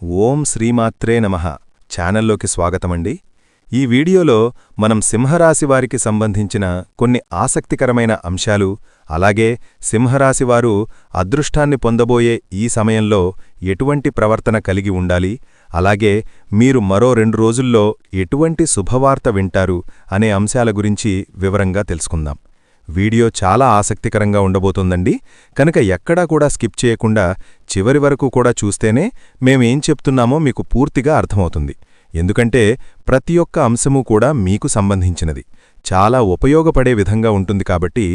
ఓం శ్రీమాత్రే నమః ఛానల్లోకి స్వాగతమండి. ఈ వీడియోలో మనం సింహరాశివారికి సంబంధించిన కొన్ని ఆసక్తికరమైన అంశాలు, అలాగే సింహరాశివారు అదృష్టాన్ని పొందబోయే ఈ సమయంలో ఎటువంటి ప్రవర్తన కలిగి ఉండాలి, అలాగే మీరు మరో 2 రోజుల్లో ఎటువంటి శుభవార్త వింటారు అనే అంశాల గురించి వివరంగా తెలుసుకుందాం. వీడియో చాలా ఆసక్తికరంగా ఉండబోతోందండి. కనుక ఎక్కడా కూడా స్కిప్ చేయకుండా చివరి వరకు కూడా చూస్తేనే మేమేం చెప్తున్నామో మీకు పూర్తిగా అర్థమవుతుంది. ఎందుకంటే ప్రతి ఒక్క అంశమూ కూడా మీకు సంబంధించినది, చాలా ఉపయోగపడే విధంగా ఉంటుంది. కాబట్టి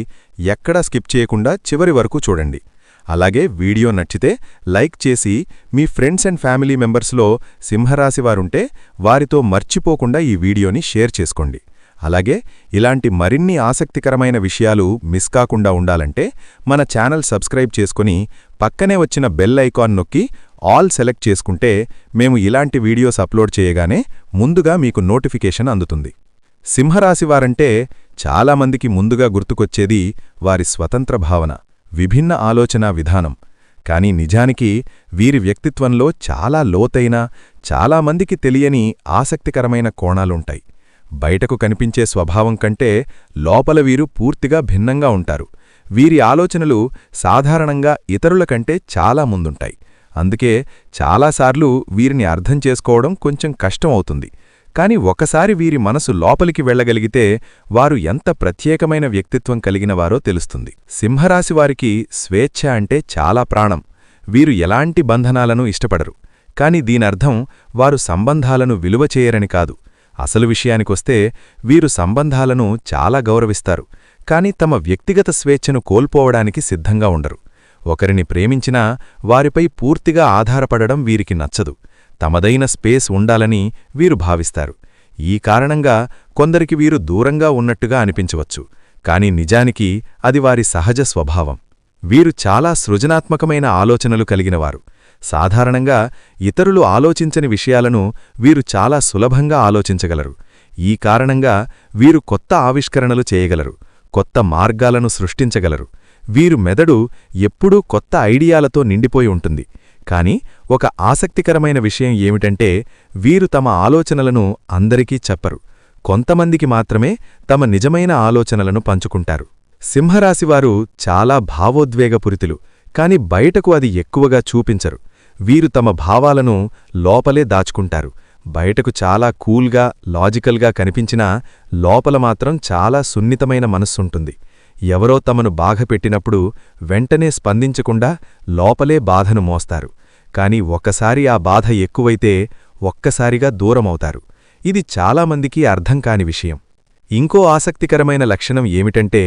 ఎక్కడా స్కిప్ చేయకుండా చివరి వరకు చూడండి. అలాగే వీడియో నచ్చితే లైక్ చేసి మీ ఫ్రెండ్స్ అండ్ ఫ్యామిలీ మెంబర్స్లో సింహరాశివారుంటే వారితో మర్చిపోకుండా ఈ వీడియోని షేర్ చేసుకోండి. అలాగే ఇలాంటి మరిన్ని ఆసక్తికరమైన విషయాలు మిస్ కాకుండా ఉండాలంటే మన ఛానల్ సబ్స్క్రైబ్ చేసుకుని పక్కనే వచ్చిన బెల్ ఐకాన్ నొక్కి ఆల్ సెలెక్ట్ చేసుకుంటే మేము ఇలాంటి వీడియోస్ అప్లోడ్ చేయగానే ముందుగా మీకు నోటిఫికేషన్ అందుతుంది. సింహరాశివారంటే చాలామందికి ముందుగా గుర్తుకొచ్చేది వారి స్వతంత్ర భావన, విభిన్న ఆలోచనా విధానం. కానీ నిజానికి వీరి వ్యక్తిత్వంలో చాలా లోతైన, చాలామందికి తెలియని ఆసక్తికరమైన కోణాలుంటాయి. బయటకు కనిపించే స్వభావం కంటే లోపల వీరు పూర్తిగా భిన్నంగా ఉంటారు. వీరి ఆలోచనలు సాధారణంగా ఇతరుల కంటే చాలా ముందుంటాయి. అందుకే చాలాసార్లు వీరిని అర్థం చేసుకోవడం కొంచెం కష్టం అవుతుంది. కాని ఒకసారి వీరి మనసు లోపలికి వెళ్లగలిగితే వారు ఎంత ప్రత్యేకమైన వ్యక్తిత్వం కలిగినవారో తెలుస్తుంది. సింహరాశివారికి స్వేచ్ఛ అంటే చాలా ప్రాణం. వీరు ఎలాంటి బంధనాలను ఇష్టపడరు. కాని దీనర్థం వారు సంబంధాలను విలువ చేయరని కాదు. అసలు విషయానికొస్తే వీరు సంబంధాలను చాలా గౌరవిస్తారు. కాని తమ వ్యక్తిగత స్వేచ్ఛను కోల్పోవడానికి సిద్ధంగా ఉండరు. ఒకరిని ప్రేమించినా వారిపై పూర్తిగా ఆధారపడడం వీరికి నచ్చదు. తమదైన స్పేస్ ఉండాలని వీరు భావిస్తారు. ఈ కారణంగా కొందరికి వీరు దూరంగా ఉన్నట్టుగా అనిపించవచ్చు. కాని నిజానికి అది వారి సహజ స్వభావం. వీరు చాలా సృజనాత్మకమైన ఆలోచనలు కలిగినవారు. సాధారణంగా ఇతరులు ఆలోచించని విషయాలను వీరు చాలా సులభంగా ఆలోచించగలరు. ఈ కారణంగా వీరు కొత్త ఆవిష్కరణలు చేయగలరు, కొత్త మార్గాలను సృష్టించగలరు. వీరు మెదడు ఎప్పుడూ కొత్త ఐడియాలతో నిండిపోయి ఉంటుంది. కాని ఒక ఆసక్తికరమైన విషయం ఏమిటంటే వీరు తమ ఆలోచనలను అందరికీ చెప్పరు. కొంతమందికి మాత్రమే తమ నిజమైన ఆలోచనలను పంచుకుంటారు. సింహరాశివారు చాలా భావోద్వేగపూరితులు, కాని బయటకు అది ఎక్కువగా చూపించరు. వీరు తమ భావాలను లోపలే దాచుకుంటారు. బయటకు చాలా కూల్గా, లాజికల్గా కనిపించినా లోపల మాత్రం చాలా సున్నితమైన మనస్సుంటుంది. ఎవరో తమను బాధపెట్టినప్పుడు వెంటనే స్పందించకుండా లోపలే బాధను మోస్తారు. కాని ఒక్కసారి ఆ బాధ ఎక్కువైతే ఒక్కసారిగా దూరమవుతారు. ఇది చాలామందికి అర్థం కాని విషయం. ఇంకో ఆసక్తికరమైన లక్షణం ఏమిటంటే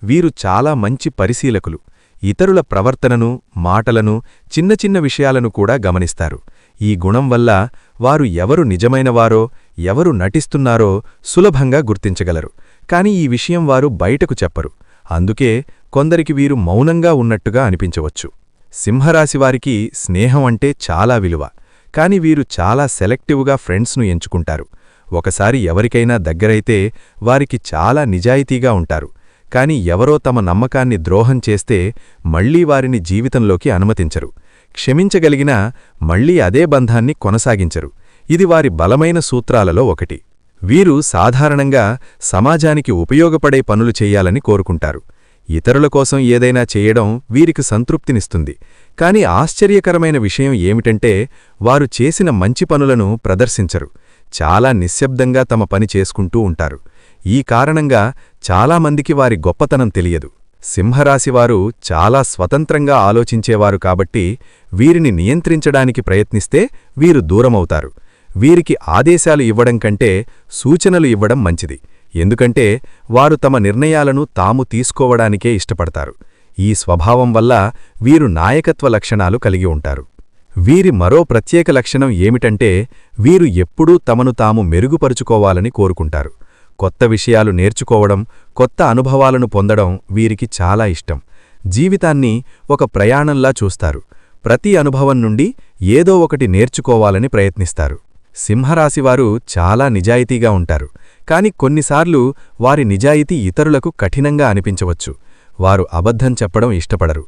వీరు చాలా మంచి పరిశీలకులు. ఇతరుల ప్రవర్తనను, మాటలను, చిన్న చిన్న విషయాలను కూడా గమనిస్తారు. ఈ గుణం వల్ల వారు ఎవరు నిజమైనవారో, ఎవరు నటిస్తున్నారో సులభంగా గుర్తించగలరు. కాని ఈ విషయం వారు బయటకు చెప్పరు. అందుకే కొందరికి వీరు మౌనంగా ఉన్నట్టుగా అనిపించవచ్చు. సింహరాశివారికి స్నేహం అంటే చాలా విలువ. కాని వీరు చాలా సెలెక్టివ్గా ఫ్రెండ్స్ను ఎంచుకుంటారు. ఒకసారి ఎవరికైనా దగ్గరైతే వారికి చాలా నిజాయితీగా ఉంటారు. కాని ఎవరో తమ నమ్మకాన్ని ద్రోహం చేస్తే మళ్లీ వారిని జీవితంలోకి అనుమతించరు. క్షమించగలిగినా మళ్లీ అదే బంధాన్ని కొనసాగించరు. ఇది వారి బలమైన సూత్రాలలో ఒకటి. వీరు సాధారణంగా సమాజానికి ఉపయోగపడే పనులు చెయ్యాలని కోరుకుంటారు. ఇతరుల కోసం ఏదైనా చేయడం వీరికి సంతృప్తినిస్తుంది. కాని ఆశ్చర్యకరమైన విషయం ఏమిటంటే వారు చేసిన మంచి పనులను ప్రదర్శించరు. చాలా నిశ్శబ్దంగా తమ పని చేసుకుంటూ ఉంటారు. ఈ కారణంగా చాలామందికి వారి గొప్పతనం తెలియదు. సింహరాశివారు చాలా స్వతంత్రంగా ఆలోచించేవారు కాబట్టి వీరిని నియంత్రించడానికి ప్రయత్నిస్తే వీరు దూరమవుతారు. వీరికి ఆదేశాలు ఇవ్వడం కంటే సూచనలు ఇవ్వడం మంచిది. ఎందుకంటే వారు తమ నిర్ణయాలను తాము తీసుకోవడానికే ఇష్టపడతారు. ఈ స్వభావం వల్ల వీరు నాయకత్వ లక్షణాలు కలిగి ఉంటారు. వీరి మరో ప్రత్యేక లక్షణం ఏమిటంటే వీరు ఎప్పుడూ తమను తాము మెరుగుపరుచుకోవాలని కోరుకుంటారు. కొత్త విషయాలు నేర్చుకోవడం, కొత్త అనుభవాలను పొందడం వీరికి చాలా ఇష్టం. జీవితాన్ని ఒక ప్రయాణంలా చూస్తారు. ప్రతి అనుభవం నుండి ఏదో ఒకటి నేర్చుకోవాలని ప్రయత్నిస్తారు. సింహరాశివారు చాలా నిజాయితీగా ఉంటారు. కాని కొన్నిసార్లు వారి నిజాయితీ ఇతరులకు కఠినంగా అనిపించవచ్చు. వారు అబద్ధం చెప్పడం ఇష్టపడరు.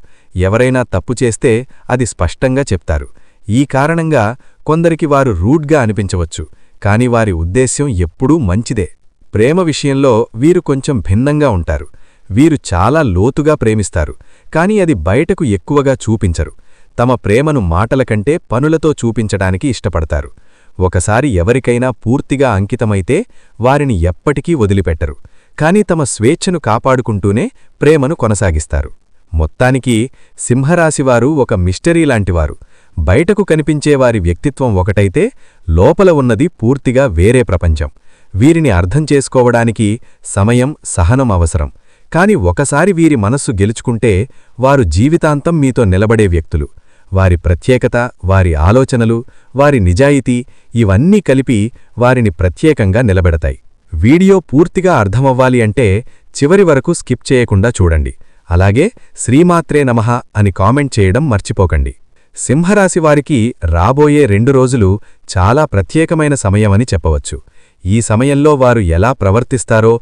ఎవరైనా తప్పు చేస్తే అది స్పష్టంగా చెప్తారు. ఈ కారణంగా కొందరికి వారు రూడ్గా అనిపించవచ్చు, కాని వారి ఉద్దేశ్యం ఎప్పుడూ మంచిదే. ప్రేమ విషయంలో వీరు కొంచెం భిన్నంగా ఉంటారు. వీరు చాలా లోతుగా ప్రేమిస్తారు, కాని అది బయటకు ఎక్కువగా చూపించరు. తమ ప్రేమను మాటల కంటే పనులతో చూపించడానికి ఇష్టపడతారు. ఒకసారి ఎవరికైనా పూర్తిగా అంకితమైతే వారిని ఎప్పటికీ వదిలిపెట్టరు, కాని తమ స్వేచ్ఛను కాపాడుకుంటూనే ప్రేమను కొనసాగిస్తారు. మొత్తానికి సింహరాశివారు ఒక మిస్టరీలాంటివారు. బయటకు కనిపించేవారి వ్యక్తిత్వం ఒకటైతే లోపల ఉన్నది పూర్తిగా వేరే ప్రపంచం. వీరిని అర్థం చేసుకోవడానికి సమయం, సహనం అవసరం. కాని ఒకసారి వీరి మనస్సు గెలుచుకుంటే వారు జీవితాంతం మీతో నిలబడే వ్యక్తులు. వారి ప్రత్యేకత, వారి ఆలోచనలు, వారి నిజాయితీ ఇవన్నీ కలిపి వారిని ప్రత్యేకంగా నిలబెడతాయి. వీడియో పూర్తిగా అర్థమవ్వాలి అంటే చివరి వరకు స్కిప్ చేయకుండా చూడండి. అలాగే శ్రీమాత్రే నమః అని కామెంట్ చేయడం మర్చిపోకండి. సింహరాశివారికి రాబోయే 2 రోజులు చాలా ప్రత్యేకమైన సమయమని చెప్పవచ్చు. ఈ సమయంలో వారు ఎలా ప్రవర్తిస్తారో,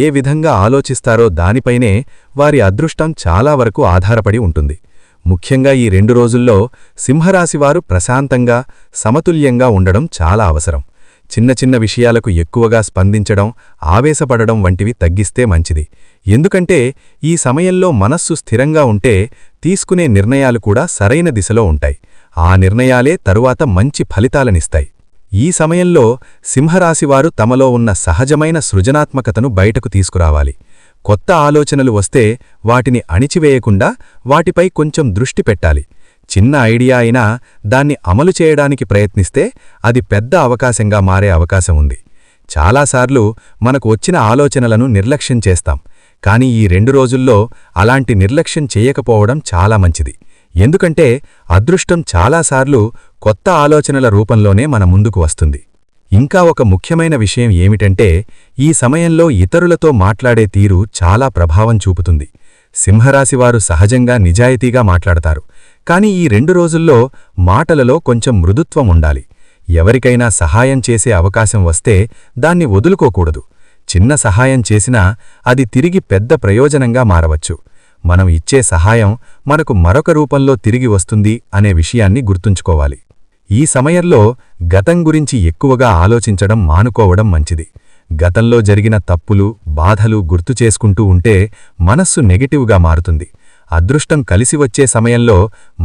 ఏ విధంగా ఆలోచిస్తారో దానిపైనే వారి అదృష్టం చాలా వరకు ఆధారపడి ఉంటుంది. ముఖ్యంగా ఈ 2 రోజుల్లో సింహరాశివారు ప్రశాంతంగా, సమతుల్యంగా ఉండడం చాలా అవసరం. చిన్న చిన్న విషయాలకు ఎక్కువగా స్పందించడం, ఆవేశపడడం వంటివి తగ్గిస్తే మంచిది. ఎందుకంటే ఈ సమయంలో మనస్సు స్థిరంగా ఉంటే తీసుకునే నిర్ణయాలు కూడా సరైన దిశలో ఉంటాయి. ఆ నిర్ణయాలే తరువాత మంచి ఫలితాలనిస్తాయి. ఈ సమయంలో సింహరాశివారు తమలో ఉన్న సహజమైన సృజనాత్మకతను బయటకు తీసుకురావాలి. కొత్త ఆలోచనలు వస్తే వాటిని అణిచివేయకుండా వాటిపై కొంచెం దృష్టి పెట్టాలి. చిన్న ఐడియా అయినా దాన్ని అమలు చేయడానికి ప్రయత్నిస్తే అది పెద్ద అవకాశంగా మారే అవకాశం ఉంది. చాలాసార్లు మనకు వచ్చిన ఆలోచనలను నిర్లక్ష్యం చేస్తాం, కాని ఈ 2 రోజుల్లో అలాంటి నిర్లక్ష్యం చేయకపోవడం చాలా మంచిది. ఎందుకంటే అదృష్టం చాలాసార్లు కొత్త ఆలోచనల రూపంలోనే మన ముందుకు వస్తుంది. ఇంకా ఒక ముఖ్యమైన విషయం ఏమిటంటే ఈ సమయంలో ఇతరులతో మాట్లాడే తీరు చాలా ప్రభావం చూపుతుంది. సింహరాశివారు సహజంగా నిజాయితీగా మాట్లాడతారు, కాని ఈ 2 రోజుల్లో మాటలలో కొంచెం మృదుత్వం ఉండాలి. ఎవరికైనా సహాయం చేసే అవకాశం వస్తే దాన్ని వదులుకోకూడదు. చిన్న సహాయం చేసినా అది తిరిగి పెద్ద ప్రయోజనంగా మారవచ్చు. మనం ఇచ్చే సహాయం మనకు మరొక రూపంలో తిరిగి వస్తుంది అనే విషయాన్ని గుర్తుంచుకోవాలి. ఈ సమయంలో గతం గురించి ఎక్కువగా ఆలోచించడం మానుకోవడం మంచిది. గతంలో జరిగిన తప్పులు, బాధలు గుర్తు చేసుకుంటూ ఉంటే మనస్సు నెగటివ్గా మారుతుంది. అదృష్టం కలిసి వచ్చే సమయంలో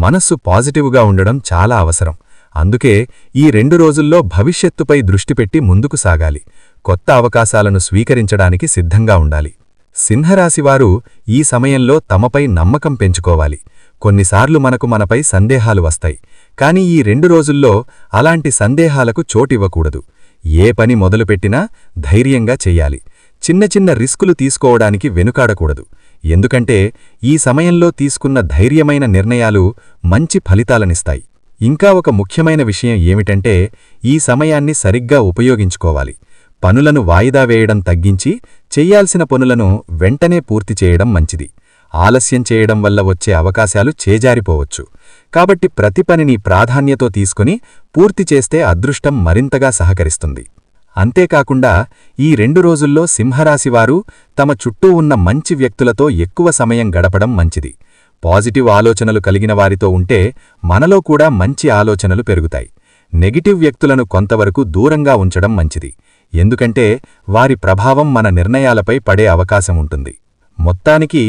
మనస్సు పాజిటివ్గా ఉండడం చాలా అవసరం. అందుకే ఈ 2 రోజుల్లో భవిష్యత్తుపై దృష్టి పెట్టి ముందుకు సాగాలి. కొత్త అవకాశాలను స్వీకరించడానికి సిద్ధంగా ఉండాలి. సింహరాశివారు ఈ సమయంలో తమపై నమ్మకం పెంచుకోవాలి. కొన్నిసార్లు మనపై సందేహాలు వస్తాయి, కాని ఈ 2 రోజుల్లో అలాంటి సందేహాలకు చోటివ్వకూడదు. ఏ పని మొదలుపెట్టినా ధైర్యంగా చెయ్యాలి. చిన్న చిన్న రిస్కులు తీసుకోవడానికి వెనుకాడకూడదు. ఎందుకంటే ఈ సమయంలో తీసుకున్న ధైర్యమైన నిర్ణయాలు మంచి ఫలితాలనిస్తాయి. ఇంకా ఒక ముఖ్యమైన విషయం ఏమిటంటే ఈ సమయాన్ని సరిగ్గా ఉపయోగించుకోవాలి. పనులను వాయిదా వేయడం తగ్గించి చెయ్యాల్సిన పనులను వెంటనే పూర్తి చేయడం మంచిది. ఆలస్యం చేయడం వల్ల వచ్చే అవకాశాలు చేజారిపోవచ్చు. కాబట్టి ప్రతి పనిని ప్రాధాన్యతో తీసుకుని పూర్తి చేస్తే అదృష్టం మరింతగా సహకరిస్తుంది. అంతేకాకుండా ఈ 2 రోజుల్లో సింహరాశివారు తమ చుట్టూ ఉన్న మంచి వ్యక్తులతో ఎక్కువ సమయం గడపడం మంచిది. పాజిటివ్ ఆలోచనలు కలిగిన వారితో ఉంటే మనలో కూడా మంచి ఆలోచనలు పెరుగుతాయి. నెగిటివ్ వ్యక్తులను కొంతవరకు దూరంగా ఉంచడం మంచిది. ఎందుకంటే వారి ప్రభావం మన నిర్ణయాలపై పడే అవకాశం ఉంటుంది. మొత్తానికి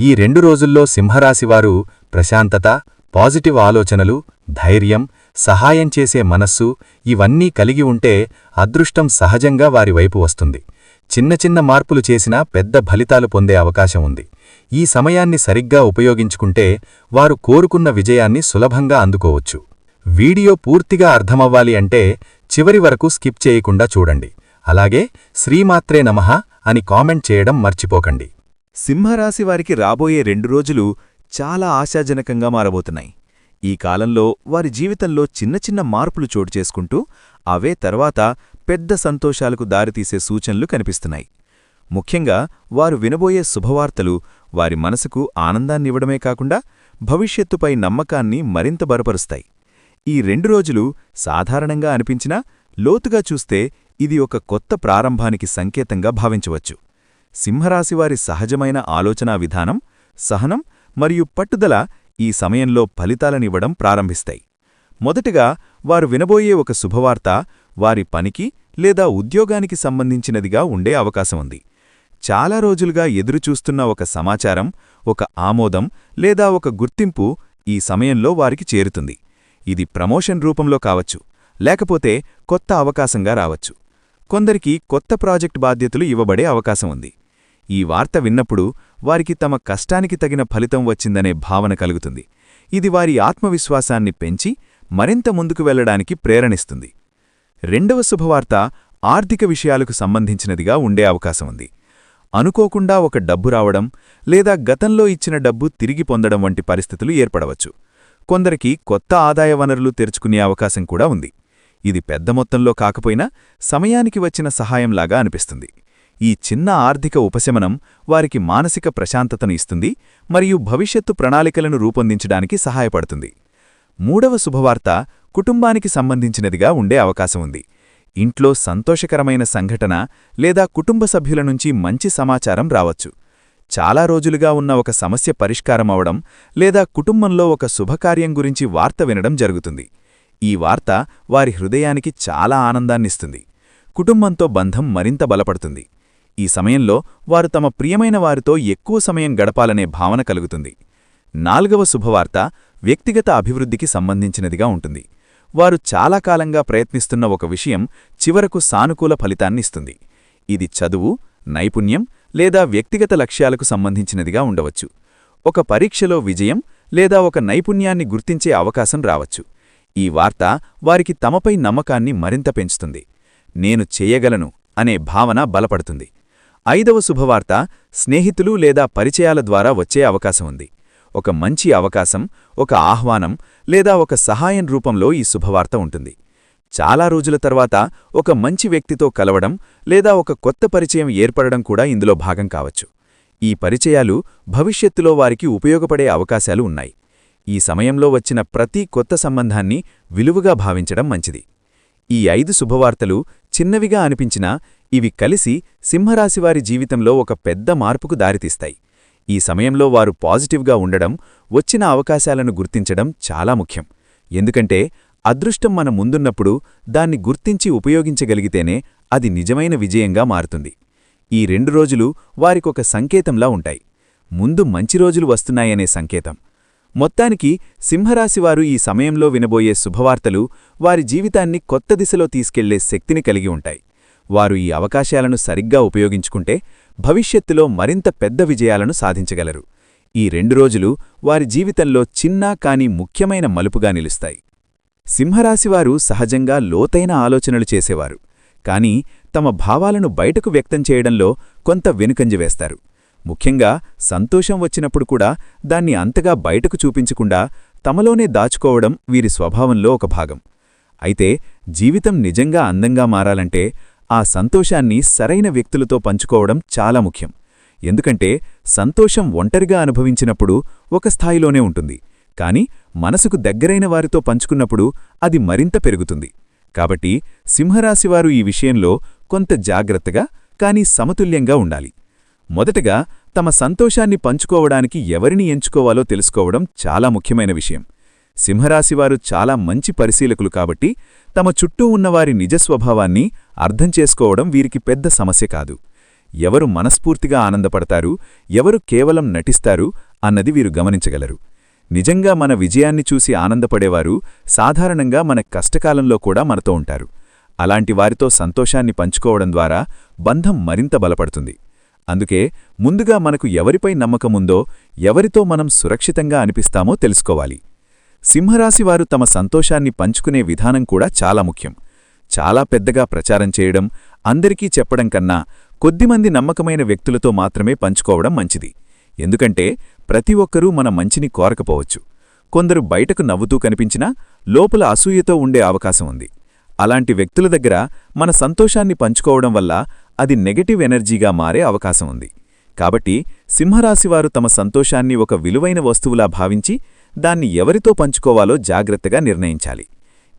ఈ 2 రోజుల్లో సింహరాశివారు ప్రశాంతత, పాజిటివ్ ఆలోచనలు, ధైర్యం, సహాయం చేసే మనస్సు ఇవన్నీ కలిగి ఉంటే అదృష్టం సహజంగా వారి వైపు వస్తుంది. చిన్న చిన్న మార్పులు చేసినా పెద్ద ఫలితాలు పొందే అవకాశం ఉంది. ఈ సమయాన్ని సరిగ్గా ఉపయోగించుకుంటే వారు కోరుకున్న విజయాన్ని సులభంగా అందుకోవచ్చు. వీడియో పూర్తిగా అర్థమవ్వాలి అంటే చివరి వరకు స్కిప్ చేయకుండా చూడండి. అలాగే శ్రీమాత్రే నమః అని కామెంట్ చేయడం మర్చిపోకండి. సింహరాశివారికి రాబోయే 2 రోజులు చాలా ఆశాజనకంగా మారబోతున్నాయి. ఈ కాలంలో వారి జీవితంలో చిన్న చిన్న మార్పులు చోటు చేసుకుంటూ అవే తర్వాత పెద్ద సంతోషాలకు దారితీసే సూచనలు కనిపిస్తున్నాయి. ముఖ్యంగా వారు వినబోయే శుభవార్తలు వారి మనసుకు ఆనందాన్నివ్వడమే కాకుండా భవిష్యత్తుపై నమ్మకాన్ని మరింత బలపరుస్తాయి. ఈ 2 రోజులు సాధారణంగా అనిపించినా లోతుగా చూస్తే ఇది ఒక కొత్త ప్రారంభానికి సంకేతంగా భావించవచ్చు. సింహరాశివారి సహజమైన ఆలోచనా విధానం, సహనం మరియు పట్టుదల ఈ సమయంలో ఫలితాలనివ్వడం ప్రారంభిస్తాయి. మొదటగా వారు వినబోయే ఒక శుభవార్త వారి పనికి లేదా ఉద్యోగానికి సంబంధించినదిగా ఉండే అవకాశం ఉంది. చాలా రోజులుగా ఎదురుచూస్తున్న ఒక సమాచారం, ఒక ఆమోదం లేదా ఒక గుర్తింపు ఈ సమయంలో వారికి చేరుతుంది. ఇది ప్రమోషన్ రూపంలో కావచ్చు, లేకపోతే కొత్త అవకాశంగా రావచ్చు. కొందరికి కొత్త ప్రాజెక్ట్ బాధ్యతలు ఇవ్వబడే అవకాశం ఉంది. ఈ వార్త విన్నప్పుడు వారికి తమ కష్టానికి తగిన ఫలితం వచ్చిందనే భావన కలుగుతుంది. ఇది వారి ఆత్మవిశ్వాసాన్ని పెంచి మరింత ముందుకు వెళ్లడానికి ప్రేరణిస్తుంది. రెండవ శుభవార్త ఆర్థిక విషయాలకు సంబంధించినదిగా ఉండే అవకాశం ఉంది. అనుకోకుండా ఒక డబ్బు రావడం లేదా గతంలో ఇచ్చిన డబ్బు తిరిగి పొందడం వంటి పరిస్థితులు ఏర్పడవచ్చు. కొందరికి కొత్త ఆదాయ వనరులు తెరుచుకునే అవకాశం కూడా ఉంది. ఇది పెద్ద మొత్తంలో కాకపోయినా సమయానికి వచ్చిన సహాయంలాగా అనిపిస్తుంది. ఈ చిన్న ఆర్థిక ఉపశమనం వారికి మానసిక ప్రశాంతతను ఇస్తుంది మరియు భవిష్యత్తు ప్రణాళికలను రూపొందించడానికి సహాయపడుతుంది. మూడవ శుభవార్త కుటుంబానికి సంబంధించినదిగా ఉండే అవకాశం ఉంది. ఇంట్లో సంతోషకరమైన సంఘటన లేదా కుటుంబ సభ్యుల నుంచి మంచి సమాచారం రావచ్చు. చాలా రోజులుగా ఉన్న ఒక సమస్య పరిష్కారమవడం లేదా కుటుంబంలో ఒక శుభకార్యం గురించి వార్త వినడం జరుగుతుంది. ఈ వార్త వారి హృదయానికి చాలా ఆనందాన్నిస్తుంది. కుటుంబంతో బంధం మరింత బలపడుతుంది. ఈ సమయంలో వారు తమ ప్రియమైన వారితో ఎక్కువ సమయం గడపాలనే భావన కలుగుతుంది. నాలుగవ శుభవార్త వ్యక్తిగత అభివృద్ధికి సంబంధించినదిగా ఉంటుంది. వారు చాలా కాలంగా ప్రయత్నిస్తున్న ఒక విషయం చివరకు సానుకూల ఫలితాన్నిస్తుంది. ఇది చదువు, నైపుణ్యం లేదా వ్యక్తిగత లక్ష్యాలకు సంబంధించినదిగా ఉండవచ్చు. ఒక పరీక్షలో విజయం లేదా ఒక నైపుణ్యాన్ని గుర్తించే అవకాశం రావచ్చు. ఈ వార్త వారికి తమపై నమ్మకాన్ని మరింత పెంచుతుంది. నేను చేయగలను అనే భావన బలపడుతుంది. ఐదవ శుభవార్త స్నేహితులు లేదా పరిచయాల ద్వారా వచ్చే అవకాశం ఉంది. ఒక మంచి అవకాశం, ఒక ఆహ్వానం లేదా ఒక సహాయం రూపంలో ఈ శుభవార్త ఉంటుంది. చాలా రోజుల తర్వాత ఒక మంచి వ్యక్తితో కలవడం లేదా ఒక కొత్త పరిచయం ఏర్పడడం కూడా ఇందులో భాగం కావచ్చు. ఈ పరిచయాలు భవిష్యత్తులో వారికి ఉపయోగపడే అవకాశాలు ఉన్నాయి. ఈ సమయంలో వచ్చిన ప్రతి కొత్త సంబంధాన్ని విలువగా భావించడం మంచిది. ఈ 5 శుభవార్తలు చిన్నవిగా అనిపించినా ఇవి కలిసి సింహరాశివారి జీవితంలో ఒక పెద్ద మార్పుకు దారితీస్తాయి. ఈ సమయంలో వారు పాజిటివ్గా ఉండడం, వచ్చిన అవకాశాలను గుర్తించడం చాలా ముఖ్యం. ఎందుకంటే అదృష్టం మన ముందున్నప్పుడు దాన్ని గుర్తించి ఉపయోగించగలిగితేనే అది నిజమైన విజయంగా మారుతుంది. ఈ 2 రోజులు వారికొక సంకేతంలా ఉంటాయి. ముందు మంచి రోజులు వస్తున్నాయనే సంకేతం. మొత్తానికి సింహరాశివారు ఈ సమయంలో వినబోయే శుభవార్తలు వారి జీవితాన్ని కొత్త దిశలో తీసుకెళ్లే శక్తిని కలిగి ఉంటాయి. వారు ఈ అవకాశాలను సరిగ్గా ఉపయోగించుకుంటే భవిష్యత్తులో మరింత పెద్ద విజయాలను సాధించగలరు. ఈ 2 రోజులు వారి జీవితంలో చిన్న కానీ ముఖ్యమైన మలుపుగా నిలుస్తాయి. సింహరాశివారు సహజంగా లోతైన ఆలోచనలు చేసేవారు. కానీ తమ భావాలను బయటకు వ్యక్తం చేయడంలో కొంత వెనుకంజ వేస్తారు. ముఖ్యంగా సంతోషం వచ్చినప్పుడు కూడా దాన్ని అంతగా బయటకు చూపించకుండా తమలోనే దాచుకోవడం వీరి స్వభావంలో ఒక భాగం. అయితే జీవితం నిజంగా అందంగా మారాలంటే ఆ సంతోషాన్ని సరైన వ్యక్తులతో పంచుకోవడం చాలా ముఖ్యం. ఎందుకంటే సంతోషం ఒంటరిగా అనుభవించినప్పుడు ఒక స్థాయిలోనే ఉంటుంది. కాని మనసుకు దగ్గరైన వారితో పంచుకున్నప్పుడు అది మరింత పెరుగుతుంది. కాబట్టి సింహరాశివారు ఈ విషయంలో కొంత జాగ్రత్తగా కానీ సమతుల్యంగా ఉండాలి. మొదటగా తమ సంతోషాన్ని పంచుకోవడానికి ఎవరిని ఎంచుకోవాలో తెలుసుకోవడం చాలా ముఖ్యమైన విషయం. సింహరాశివారు చాలా మంచి పరిశీలకులు కాబట్టి తమ చుట్టూ ఉన్నవారి నిజస్వభావాన్ని అర్థం చేసుకోవడం వీరికి పెద్ద సమస్య కాదు. ఎవరు మనస్ఫూర్తిగా ఆనందపడతారు, ఎవరు కేవలం నటిస్తారు అన్నది వీరు గమనించగలరు. నిజంగా మన విజయాన్ని చూసి ఆనందపడేవారు సాధారణంగా మన కష్టకాలంలో కూడా మనతో ఉంటారు. అలాంటి వారితో సంతోషాన్ని పంచుకోవడం ద్వారా బంధం మరింత బలపడుతుంది. అందుకే ముందుగా మనకు ఎవరిపై నమ్మకముందో, ఎవరితో మనం సురక్షితంగా అనిపిస్తామో తెలుసుకోవాలి. సింహరాశివారు తమ సంతోషాన్ని పంచుకునే విధానం కూడా చాలా ముఖ్యం. చాలా పెద్దగా ప్రచారం చేయడం, అందరికీ చెప్పడం కన్నా కొద్దిమంది నమ్మకమైన వ్యక్తులతో మాత్రమే పంచుకోవడం మంచిది. ఎందుకంటే ప్రతి ఒక్కరూ మన మంచిని కోరకపోవచ్చు. కొందరు బయటకు నవ్వుతూ కనిపించినా లోపల అసూయతో ఉండే అవకాశం ఉంది. అలాంటి వ్యక్తుల దగ్గర మన సంతోషాన్ని పంచుకోవడం వల్ల అది నెగటివ్ ఎనర్జీగా మారే అవకాశం ఉంది. కాబట్టి సింహరాశివారు తమ సంతోషాన్ని ఒక విలువైన వస్తువులా భావించి దాన్ని ఎవరితో పంచుకోవాలో జాగ్రత్తగా నిర్ణయించాలి.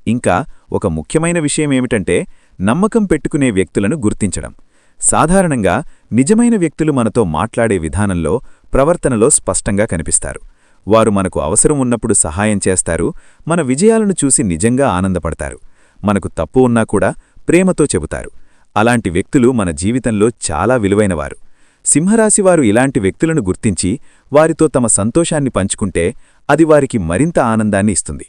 ఇంకా ఒక ముఖ్యమైన విషయమేమిటంటే నమ్మకం పెట్టుకునే వ్యక్తులను గుర్తించడం. సాధారణంగా నిజమైన వ్యక్తులు మనతో మాట్లాడే విధానంలో, ప్రవర్తనలో స్పష్టంగా కనిపిస్తారు. వారు మనకు అవసరం ఉన్నప్పుడు సహాయం చేస్తారు, మన విజయాలను చూసి నిజంగా ఆనందపడతారు. మనకు తప్పు ఉన్నా కూడా ప్రేమతో చెబుతారు. అలాంటి వ్యక్తులు మన జీవితంలో చాలా విలువైనవారు. సింహరాశివారు ఇలాంటి వ్యక్తులను గుర్తించి వారితో తమ సంతోషాన్ని పంచుకుంటే అది వారికి మరింత ఆనందాన్ని ఇస్తుంది.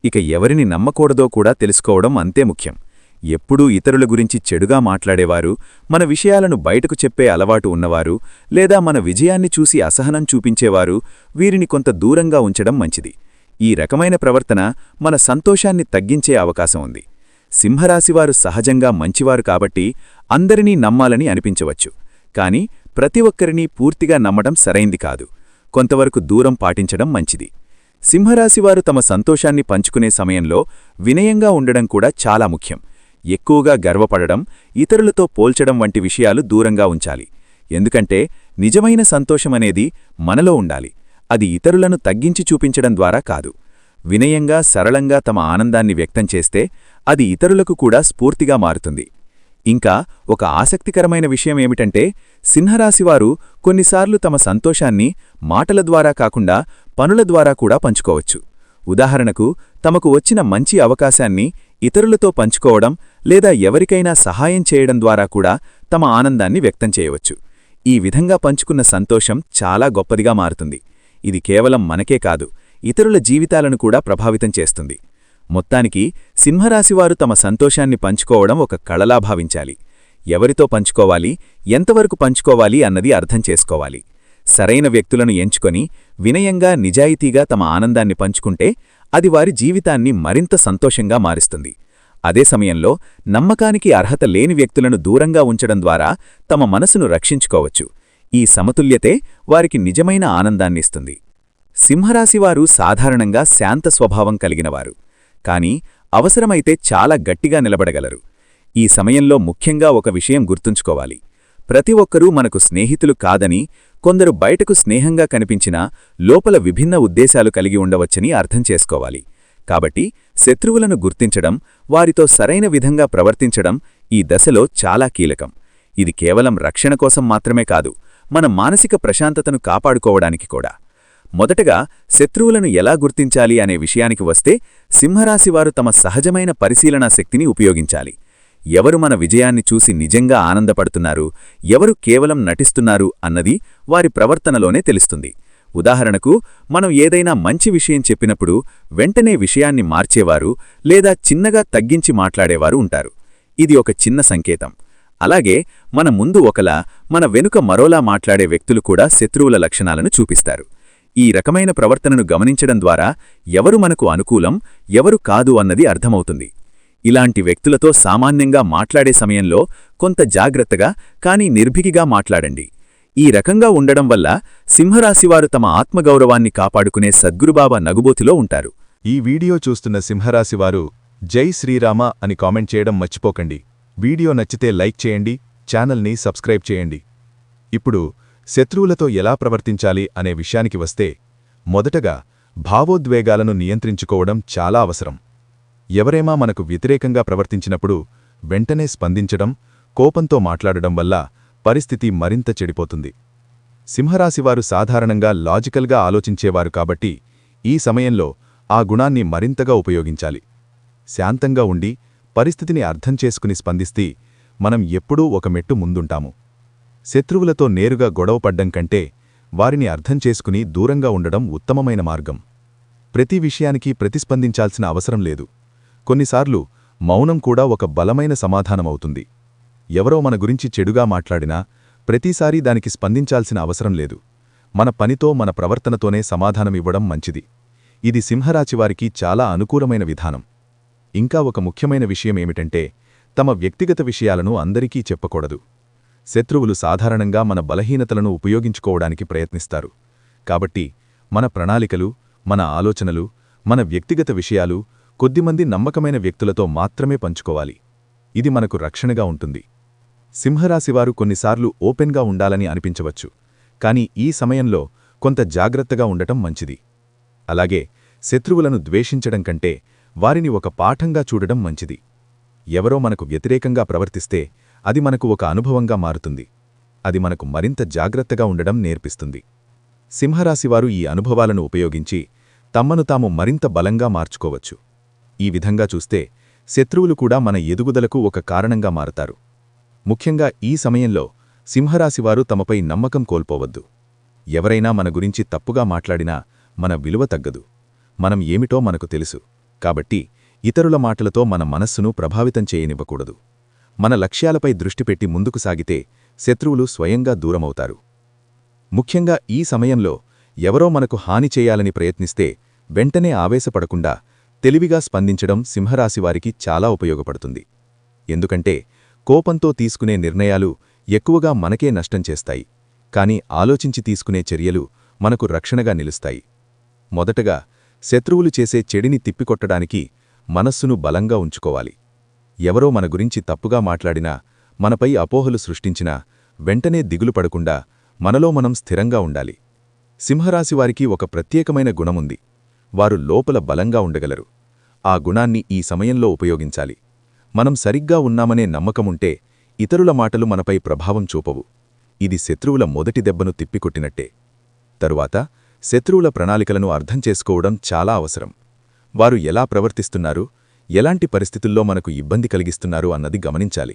ఇక ఎవరిని నమ్మకూడదో కూడా తెలుసుకోవడం అంతే ముఖ్యం. ఎప్పుడూ ఇతరుల గురించి చెడుగా మాట్లాడేవారు, మన విషయాలను బయటకు చెప్పే అలవాటు ఉన్నవారు, లేదా మన విజయాన్ని చూసి అసహనం చూపించేవారు, వీరిని కొంత దూరంగా ఉంచడం మంచిది. ఈ రకమైన ప్రవర్తన మన సంతోషాన్ని తగ్గించే అవకాశం ఉంది. సింహరాశివారు సహజంగా మంచివారు కాబట్టి అందరినీ నమ్మాలని అనిపించవచ్చు. కాని ప్రతి ఒక్కరినీ పూర్తిగా నమ్మడం సరైంది కాదు. కొంతవరకు దూరం పాటించడం మంచిది. సింహరాశివారు తమ సంతోషాన్ని పంచుకునే సమయంలో వినయంగా ఉండడం కూడా చాలా ముఖ్యం. ఎక్కువగా గర్వపడడం, ఇతరులతో పోల్చడం వంటి విషయాలు దూరంగా ఉంచాలి. ఎందుకంటే నిజమైన సంతోషమనేది మనలో ఉండాలి. అది ఇతరులను తగ్గించి చూపించడం ద్వారా కాదు. వినయంగా, సరళంగా తమ ఆనందాన్ని వ్యక్తం చేస్తే అది ఇతరులకు కూడా స్ఫూర్తిగా మారుతుంది. ఇంకా ఒక ఆసక్తికరమైన విషయమేమిటంటే, సింహరాశివారు కొన్నిసార్లు తమ సంతోషాన్ని మాటల ద్వారా కాకుండా పనుల ద్వారా కూడా పంచుకోవచ్చు. ఉదాహరణకు, తమకు వచ్చిన మంచి అవకాశాన్ని ఇతరులతో పంచుకోవడం లేదా ఎవరికైనా సహాయం చేయడం ద్వారా కూడా తమ ఆనందాన్ని వ్యక్తం చేయవచ్చు. ఈ విధంగా పంచుకున్న సంతోషం చాలా గొప్పదిగా మారుతుంది. ఇది కేవలం మనకే కాదు, ఇతరుల జీవితాలను కూడా ప్రభావితం చేస్తుంది. మొత్తానికి సింహరాశివారు తమ సంతోషాన్ని పంచుకోవడం ఒక కళలా భావించాలి. ఎవరితో పంచుకోవాలి, ఎంతవరకు పంచుకోవాలి అన్నది అర్థం చేసుకోవాలి. సరైన వ్యక్తులను ఎంచుకొని వినయంగా, నిజాయితీగా తమ ఆనందాన్ని పంచుకుంటే అది వారి జీవితాన్ని మరింత సంతోషంగా మారుస్తుంది. అదే సమయంలో నమ్మకానికి అర్హత లేని వ్యక్తులను దూరంగా ఉంచడం ద్వారా తమ మనసును రక్షించుకోవచ్చు. ఈ సమతుల్యతే వారికి నిజమైన ఆనందాన్నిస్తుంది. సింహరాశివారు సాధారణంగా శాంత స్వభావం కలిగినవారు. కాని అవసరమైతే చాలా గట్టిగా నిలబడగలరు. ఈ సమయంలో ముఖ్యంగా ఒక విషయం గుర్తుంచుకోవాలి. ప్రతి ఒక్కరూ మనకు స్నేహితులు కాదని, కొందరు బయటకు స్నేహంగా కనిపించినా లోపల విభిన్న ఉద్దేశాలు కలిగి ఉండవచ్చని అర్థం చేసుకోవాలి. కాబట్టి శత్రువులను గుర్తించడం, వారితో సరైన విధంగా ప్రవర్తించడం ఈ దశలో చాలా కీలకం. ఇది కేవలం రక్షణ కోసం మాత్రమే కాదు, మన మానసిక ప్రశాంతతను కాపాడుకోవడానికి కూడా. మొదటగా శత్రువులను ఎలా గుర్తించాలి అనే విషయానికి వస్తే, సింహరాశివారు తమ సహజమైన పరిశీలనా శక్తిని ఉపయోగించాలి. ఎవరు మన విజయాన్ని చూసి నిజంగా ఆనందపడుతున్నారు, ఎవరు కేవలం నటిస్తున్నారు అన్నది వారి ప్రవర్తనలోనే తెలుస్తుంది. ఉదాహరణకు, మనం ఏదైనా మంచి విషయం చెప్పినప్పుడు వెంటనే విషయాన్ని మార్చేవారు లేదా చిన్నగా తగ్గించి మాట్లాడేవారు ఉంటారు. ఇది ఒక చిన్న సంకేతం. అలాగే మన ముందు ఒకలా, మన వెనుక మరోలా మాట్లాడే వ్యక్తులు కూడా శత్రువుల లక్షణాలను చూపిస్తారు. ఈ రకమైన ప్రవర్తనను గమనించడం ద్వారా ఎవరు మనకు అనుకూలం, ఎవరు కాదు అన్నది అర్థమవుతుంది. ఇలాంటి వ్యక్తులతో సామాన్యంగా మాట్లాడే సమయంలో కొంత జాగ్రత్తగా కానీ నిర్భీకిగా మాట్లాడండి. ఈ రకంగా ఉండడం వల్ల సింహరాశివారు తమ ఆత్మగౌరవాన్ని కాపాడుకునే సద్గురుబాబా నగుబోతిలో ఉంటారు. ఈ వీడియో చూస్తున్న సింహరాశివారు జై శ్రీరామ అని కామెంట్ చేయడం మర్చిపోకండి. వీడియో నచ్చితే లైక్ చేయండి, ఛానల్ని సబ్స్క్రైబ్ చేయండి. ఇప్పుడు శత్రువులతో ఎలా ప్రవర్తించాలి అనే విషయానికి వస్తే, మొదటగా భావోద్వేగాలను నియంత్రించుకోవడం చాలా అవసరం. ఎవరేమా మనకు వ్యతిరేకంగా ప్రవర్తించినప్పుడు వెంటనే స్పందించడం, కోపంతో మాట్లాడడం వల్ల పరిస్థితి మరింత చెడిపోతుంది. సింహరాశివారు సాధారణంగా లాజికల్గా ఆలోచించేవారు కాబట్టి ఈ సమయంలో ఆ గుణాన్ని మరింతగా ఉపయోగించాలి. శాంతంగా ఉండి పరిస్థితిని అర్థం చేసుకుని స్పందిస్తే మనం ఎప్పుడూ ఒక మెట్టు ముందుంటాము. శత్రువులతో నేరుగా గొడవపడ్డం కంటే వారిని అర్థం చేసుకుని దూరంగా ఉండడం ఉత్తమమైన మార్గం. ప్రతి విషయానికి ప్రతిస్పందించాల్సిన అవసరం లేదు. కొన్నిసార్లు మౌనం కూడా ఒక బలమైన సమాధానమవుతుంది. ఎవరో మన గురించి చెడుగా మాట్లాడినా ప్రతిసారీ దానికి స్పందించాల్సిన అవసరం లేదు. మన పనితో, మన ప్రవర్తనతోనే సమాధానమివ్వడం మంచిది. ఇది సింహరాశివారికి చాలా అనుకూలమైన విధానం. ఇంకా ఒక ముఖ్యమైన విషయమేమిటంటే, తమ వ్యక్తిగత విషయాలను అందరికీ చెప్పకూడదు. శత్రువులు సాధారణంగా మన బలహీనతలను ఉపయోగించుకోవడానికి ప్రయత్నిస్తారు. కాబట్టి మన ప్రణాళికలు, మన ఆలోచనలు, మన వ్యక్తిగత విషయాలు కొద్దిమంది నమ్మకమైన వ్యక్తులతో మాత్రమే పంచుకోవాలి. ఇది మనకు రక్షణగా ఉంటుంది. సింహరాశివారు కొన్నిసార్లు ఓపెన్గా ఉండాలని అనిపించవచ్చు, కానీ ఈ సమయంలో కొంత జాగ్రత్తగా ఉండటం మంచిది. అలాగే శత్రువులను ద్వేషించడం కంటే వారిని ఒక పాఠంగా చూడడం మంచిది. ఎవరో మనకు వ్యతిరేకంగా ప్రవర్తిస్తే అది మనకు ఒక అనుభవంగా మారుతుంది. అది మనకు మరింత జాగ్రత్తగా ఉండడం నేర్పిస్తుంది. సింహరాశివారు ఈ అనుభవాలను ఉపయోగించి తమ్మను తాము మరింత బలంగా మార్చుకోవచ్చు. ఈ విధంగా చూస్తే శత్రువులు కూడా మన ఎదుగుదలకు ఒక కారణంగా మారతారు. ముఖ్యంగా ఈ సమయంలో సింహరాశివారు తమపై నమ్మకం కోల్పోవద్దు. ఎవరైనా మన గురించి తప్పుగా మాట్లాడినా మన విలువ తగ్గదు. మనం ఏమిటో మనకు తెలుసు. కాబట్టి ఇతరుల మాటలతో మన మనస్సును ప్రభావితం చేయనివ్వకూడదు. మన లక్ష్యాలపై దృష్టి పెట్టి ముందుకు సాగితే శత్రువులు స్వయంగా దూరమవుతారు. ముఖ్యంగా ఈ సమయంలో ఎవరో మనకు హాని చేయాలని ప్రయత్నిస్తే వెంటనే ఆవేశపడకుండా తెలివిగా స్పందించడం సింహరాశివారికి చాలా ఉపయోగపడుతుంది. ఎందుకంటే కోపంతో తీసుకునే నిర్ణయాలు ఎక్కువగా మనకే నష్టం చేస్తాయి. కాని ఆలోచించి తీసుకునే చర్యలు మనకు రక్షణగా నిలుస్తాయి. మొదటగా శత్రువులు చేసే చెడిని తిప్పికొట్టడానికి మనస్సును బలంగా ఉంచుకోవాలి. ఎవరో మన గురించి తప్పుగా మాట్లాడినా, మనపై అపోహలు సృష్టించినా వెంటనే దిగులు పడకుండా మనలో మనం స్థిరంగా ఉండాలి. సింహరాశివారికి ఒక ప్రత్యేకమైన గుణముంది. వారు లోపల బలంగా ఉండగలరు. ఆ గుణాన్ని ఈ సమయంలో ఉపయోగించాలి. మనం సరిగ్గా ఉన్నామనే నమ్మకముంటే ఇతరుల మాటలు మనపై ప్రభావం చూపవు. ఇది శత్రువుల మొదటి దెబ్బను తిప్పికొట్టినట్టే. తరువాత శత్రువుల ప్రణాళికలను అర్థం చేసుకోవడం చాలా అవసరం. వారు ఎలా ప్రవర్తిస్తున్నారు, ఎలాంటి పరిస్థితుల్లో మనకు ఇబ్బంది కలిగిస్తున్నారు అన్నది గమనించాలి.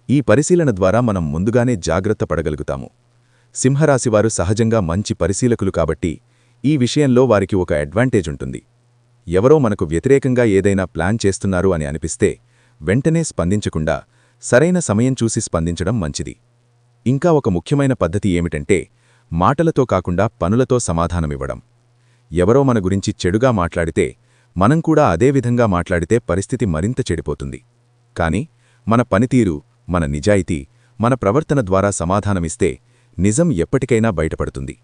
ఈ పరిశీలన ద్వారా మనం ముందుగానే జాగ్రత్త పడగలుగుతాము. సింహరాశివారు సహజంగా మంచి పరిశీలకులు కాబట్టి ఈ విషయంలో వారికి ఒక అడ్వాంటేజ్ ఉంటుంది. ఎవరో మనకు వ్యతిరేకంగా ఏదైనా ప్లాన్ చేస్తున్నారు అని అనిపిస్తే వెంటనే స్పందించకుండా సరైన సమయం చూసి స్పందించడం మంచిది. ఇంకా ఒక ముఖ్యమైన పద్ధతి ఏమిటంటే మాటలతో కాకుండా పనులతో సమాధానమివ్వడం. ఎవరో మన గురించి చెడుగా మాట్లాడితే మనం కూడా అదే విధంగా మాట్లాడితే పరిస్థితి మరింత చెడిపోతుంది. కాని మన పనితీరు, మన నిజాయితీ, మన ప్రవర్తన ద్వారా సమాధానమిస్తే నిజం ఎప్పటికైనా బయటపడుతుంది.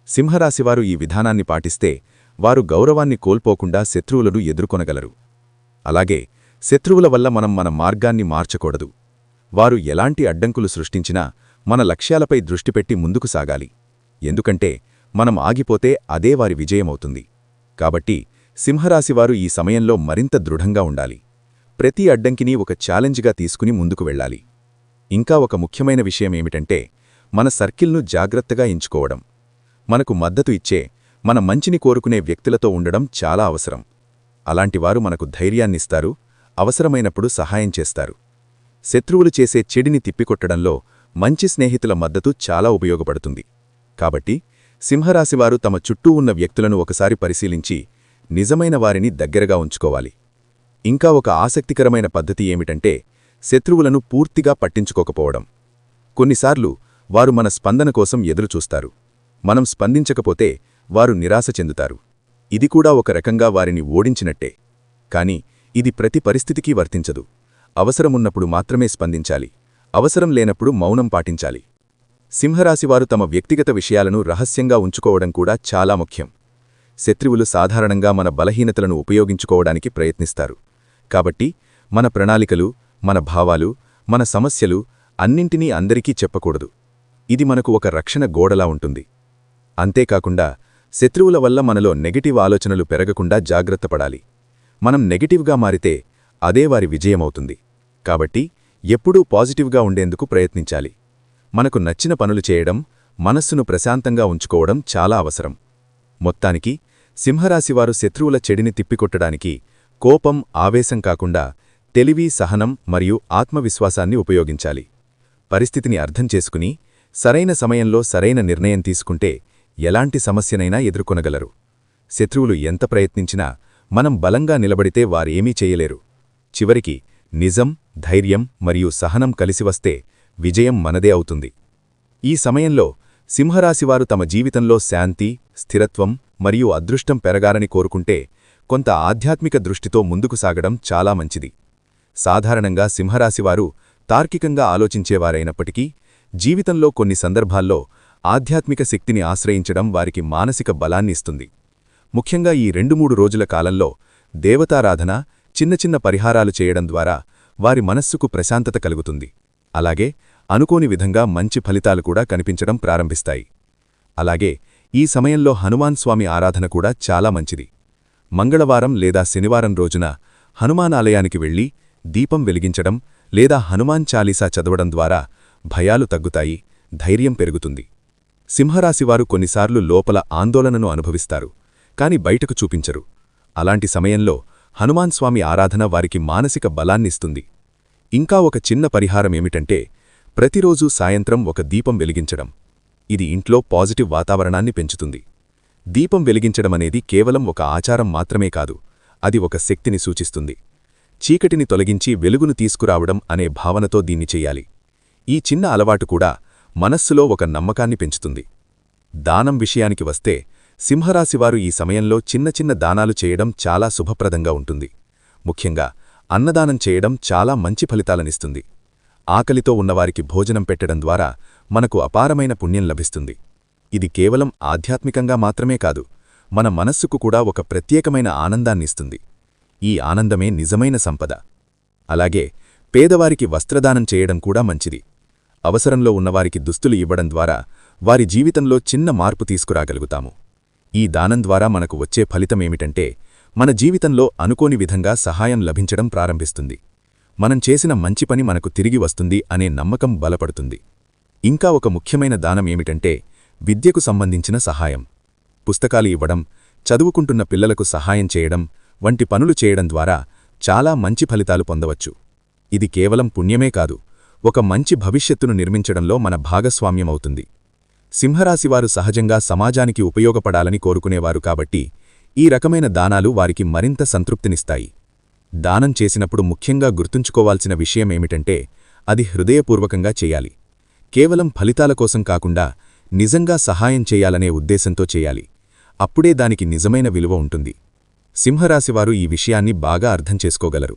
సింహరాశివారు ఈ విధానాన్ని పాటిస్తే వారు గౌరవాన్ని కోల్పోకుండా శత్రువులను ఎదుర్కొనగలరు. అలాగే శత్రువుల వల్ల మనం మన మార్గాన్ని మార్చకూడదు. వారు ఎలాంటి అడ్డంకులు సృష్టించినా మన లక్ష్యాలపై దృష్టిపెట్టి ముందుకు సాగాలి. ఎందుకంటే మనం ఆగిపోతే అదే వారి విజయమవుతుంది. కాబట్టి సింహరాశివారు ఈ సమయంలో మరింత దృఢంగా ఉండాలి. ప్రతి అడ్డంకిని ఒక ఛాలెంజ్గా తీసుకుని ముందుకు వెళ్ళాలి. ఇంకా ఒక ముఖ్యమైన విషయమేమిటంటే మన సర్కిల్ను జాగ్రత్తగా ఎంచుకోవడం. మనకు మద్దతు ఇచ్చే, మన మంచిని కోరుకునే వ్యక్తులతో ఉండడం చాలా అవసరం. అలాంటివారు మనకు ధైర్యాన్నిస్తారు, అవసరమైనప్పుడు సహాయం చేస్తారు. శత్రువులు చేసే చెడిని తిప్పికొట్టడంలో మంచి స్నేహితుల మద్దతు చాలా ఉపయోగపడుతుంది. కాబట్టి సింహరాశివారు తమ చుట్టూ ఉన్న వ్యక్తులను ఒకసారి పరిశీలించి నిజమైన వారిని దగ్గరగా ఉంచుకోవాలి. ఇంకా ఒక ఆసక్తికరమైన పద్ధతి ఏమిటంటే శత్రువులను పూర్తిగా పట్టించుకోకపోవడం. కొన్నిసార్లు వారు మన స్పందన కోసం ఎదురుచూస్తారు. మనం స్పందించకపోతే వారు నిరాశ చెందుతారు. ఇది కూడా ఒక రకంగా వారిని ఓడించినట్టే. కాని ఇది ప్రతి పరిస్థితికీ వర్తించదు. అవసరమున్నప్పుడు మాత్రమే స్పందించాలి. అవసరం లేనప్పుడు మౌనం పాటించాలి. సింహరాశివారు తమ వ్యక్తిగత విషయాలను రహస్యంగా ఉంచుకోవడం కూడా చాలా ముఖ్యం. శత్రువులు సాధారణంగా మన బలహీనతలను ఉపయోగించుకోవడానికి ప్రయత్నిస్తారు. కాబట్టి మన ప్రణాళికలు, మన భావాలు, మన సమస్యలు అన్నింటినీ అందరికీ చెప్పకూడదు. ఇది మనకు ఒక రక్షణ గోడలా ఉంటుంది. అంతేకాకుండా శత్రువుల వల్ల మనలో నెగటివ్ ఆలోచనలు పెరగకుండా జాగ్రత్తపడాలి. మనం నెగటివ్గా మారితే అదే వారి విజయమవుతుంది. కాబట్టి ఎప్పుడూ పాజిటివ్గా ఉండేందుకు ప్రయత్నించాలి. మనకు నచ్చిన పనులు చేయడం, మనస్సును ప్రశాంతంగా ఉంచుకోవడం చాలా అవసరం. మొత్తానికి సింహరాశివారు శత్రువుల చెడిని తిప్పికొట్టడానికి కోపం, ఆవేశం కాకుండా తెలివి, సహనం మరియు ఆత్మవిశ్వాసాన్ని ఉపయోగించాలి. పరిస్థితిని అర్థం చేసుకుని సరైన సమయంలో సరైన నిర్ణయం తీసుకుంటే ఎలాంటి సమస్యనైనా ఎదుర్కొనగలరు. శత్రువులు ఎంత ప్రయత్నించినా మనం బలంగా నిలబడితే వారేమీ చేయలేరు. చివరికి నిజం, ధైర్యం మరియు సహనం కలిసివస్తే విజయం మనదే అవుతుంది. ఈ సమయంలో సింహరాశివారు తమ జీవితంలో శాంతి, స్థిరత్వం మరియు అదృష్టం పెరగాలని కోరుకుంటే కొంత ఆధ్యాత్మిక దృష్టితో ముందుకు సాగడం చాలా మంచిది. సాధారణంగా సింహరాశివారు తార్కికంగా ఆలోచించేవారైనప్పటికీ జీవితంలో కొన్ని సందర్భాల్లో ఆధ్యాత్మిక శక్తిని ఆశ్రయించడం వారికి మానసిక బలాన్ని ఇస్తుంది. ముఖ్యంగా ఈ 2-3 రోజుల కాలంలో దేవతారాధన, చిన్న చిన్న పరిహారాలు చేయడం ద్వారా వారి మనస్సుకు ప్రశాంతత కలుగుతుంది. అలాగే అనుకోని విధంగా మంచి ఫలితాలు కూడా కనిపించడం ప్రారంభిస్తాయి. అలాగే ఈ సమయంలో హనుమాన్ స్వామి ఆరాధన కూడా చాలా మంచిది. మంగళవారం లేదా శనివారం రోజున హనుమాన్ ఆలయానికి వెళ్లి దీపం వెలిగించడం లేదా హనుమాన్ చాలీసా చదవడం ద్వారా భయాలు తగ్గుతాయి, ధైర్యం పెరుగుతుంది. సింహరాశివారు కొన్నిసార్లు లోపల ఆందోళనను అనుభవిస్తారు కాని బయటకు చూపించరు. అలాంటి సమయంలో హనుమాన్ స్వామి ఆరాధన వారికి మానసిక బలాన్నిస్తుంది. ఇంకా ఒక చిన్న పరిహారమేమిటంటే ప్రతిరోజూ సాయంత్రం ఒక దీపం వెలిగించడం. ఇది ఇంట్లో పాజిటివ్ వాతావరణాన్ని పెంచుతుంది. దీపం వెలిగించడమనేది కేవలం ఒక ఆచారం మాత్రమే కాదు, అది ఒక శక్తిని సూచిస్తుంది. చీకటిని తొలగించి వెలుగును తీసుకురావడం అనే భావనతో దీన్ని చెయ్యాలి. ఈ చిన్న అలవాటు కూడా మనస్సులో ఒక నమ్మకాన్ని పెంచుతుంది. దానం విషయానికి వస్తే సింహరాశివారు ఈ సమయంలో చిన్న చిన్న దానాలు చేయడం చాలా శుభప్రదంగా ఉంటుంది. ముఖ్యంగా అన్నదానం చేయడం చాలా మంచి ఫలితాలనిస్తుంది. ఆకలితో ఉన్నవారికి భోజనం పెట్టడం ద్వారా మనకు అపారమైన పుణ్యం లభిస్తుంది. ఇది కేవలం ఆధ్యాత్మికంగా మాత్రమే కాదు, మన మనస్సుకు కూడా ఒక ప్రత్యేకమైన ఆనందాన్నిస్తుంది. ఈ ఆనందమే నిజమైన సంపద. అలాగే పేదవారికి వస్త్రదానం చేయడం కూడా మంచిది. అవసరంలో ఉన్నవారికి దుస్తులు ఇవ్వడం ద్వారా వారి జీవితంలో చిన్న మార్పు తీసుకురాగలుగుతాము. ఈ దానం ద్వారా మనకు వచ్చే ఫలితమేమిటంటే మన జీవితంలో అనుకోని విధంగా సహాయం లభించడం ప్రారంభిస్తుంది. మనం చేసిన మంచి పని మనకు తిరిగి వస్తుంది అనే నమ్మకం బలపడుతుంది. ఇంకా ఒక ముఖ్యమైన దానం ఏమిటంటే విద్యకు సంబంధించిన సహాయం. పుస్తకాలు ఇవ్వడం, చదువుకుంటున్న పిల్లలకు సహాయం చేయడం వంటి పనులు చేయడం ద్వారా చాలా మంచి ఫలితాలు పొందవచ్చు. ఇది కేవలం పుణ్యమే కాదు, ఒక మంచి భవిష్యత్తును నిర్మించడంలో మన భాగస్వామ్యమవుతుంది. సింహరాశివారు సహజంగా సమాజానికి ఉపయోగపడాలని కోరుకునేవారు కాబట్టి ఈ రకమైన దానాలు వారికి మరింత సంతృప్తినిస్తాయి. దానం చేసినప్పుడు ముఖ్యంగా గుర్తుంచుకోవాల్సిన విషయమేమిటంటే అది హృదయపూర్వకంగా చేయాలి. కేవలం ఫలితాల కోసం కాకుండా నిజంగా సహాయం చేయాలనే ఉద్దేశంతో చేయాలి. అప్పుడే దానికి నిజమైన విలువ ఉంటుంది. సింహరాశివారు ఈ విషయాన్ని బాగా అర్థం చేసుకోగలరు.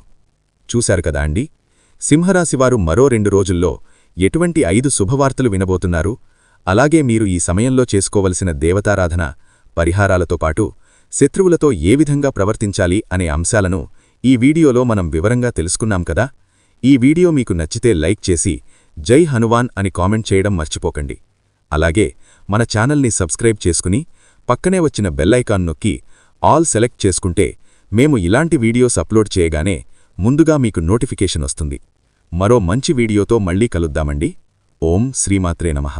చూశారు కదా అండి, సింహరాశివారు మరో 2 రోజుల్లో ఎటువంటి 5 శుభవార్తలు వినబోతున్నారు. అలాగే మీరు ఈ సమయంలో చేసుకోవలసిన దేవతారాధన, పరిహారాలతో పాటు శత్రువులతో ఏ విధంగా ప్రవర్తించాలి అనే అంశాలను ఈ వీడియోలో మనం వివరంగా తెలుసుకున్నాం కదా. ఈ వీడియో మీకు నచ్చితే లైక్ చేసి జై హనుమాన్ అని కామెంట్ చేయడం మర్చిపోకండి. అలాగే మన ఛానల్ని సబ్స్క్రైబ్ చేసుకుని పక్కనే వచ్చిన బెల్ ఐకాన్ నొక్కి ఆల్ సెలెక్ట్ చేసుకుంటే మేము ఇలాంటి వీడియోస్ అప్లోడ్ చేయగానే ముందుగా మీకు నోటిఫికేషన్ వస్తుంది. మరో మంచి వీడియోతో మళ్ళీ కలుద్దామండి. ఓం శ్రీమాత్రే నమః.